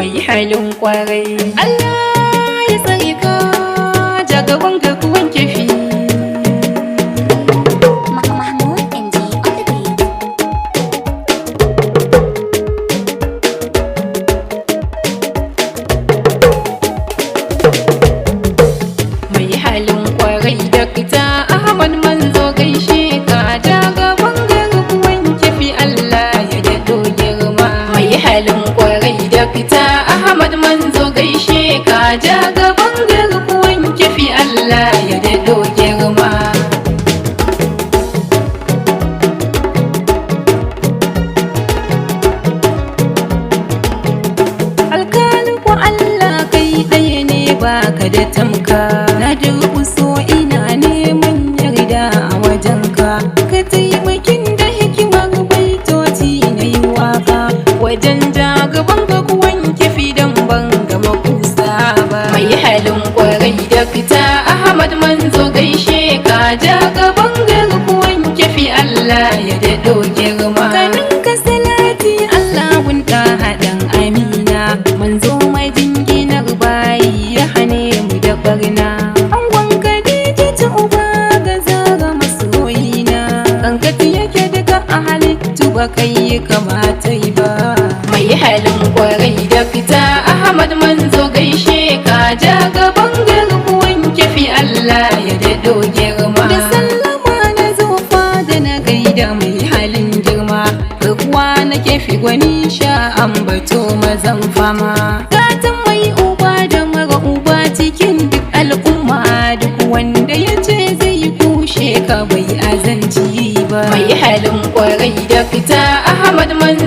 mai halin kwarai. Allah ya tsare ka jagaban garkuwan kefi. Mai halin kwarai Dakta Ahmad Manzo gaishe ka jagaban garkuwan kefi. Allah ya dado girma. Mai halin kwarai Dakta Ahmad Manzo gaishe ka jagaban garkuwan kefi. Allah ya dado girma. Alkalin ku Allah kai ɗaya ne baka da tamka. Na durƙuso ina neman yarda a wajenka. Ka taimakin da hikimar baitoci na yi waka wajen jagaban garkuwan kefi don ban gama kusa ba. Mai halin kwarai Dakta Ahmad Manzo gaishe ka jagaban garkuwan kefi. Allah ya daɗo girma. Kanin ka salati Allah gunta haɗin amina. Manzo mai jinginar bayi ya hane mu da barna. Angon Khadija ta uba ga zara masoyina. Kankati yake daga a halittu ba kai kamata yi ba. Mai halin kwarai Dakta Ahmad Manzo gaishe ka jagaban garkuwan kefi. Allah ya daɗo girma. Da sallama na zo fada na gaida mai halin girma. Garkuwa na kefi gwani sha ambato mazan fama. Gatan mai uba da mara uba cikin duk al'umma. Duk wanda ya ce zai kushe ka bai azanci ba. Mai halin kwarai Dakta Ahmad Manzo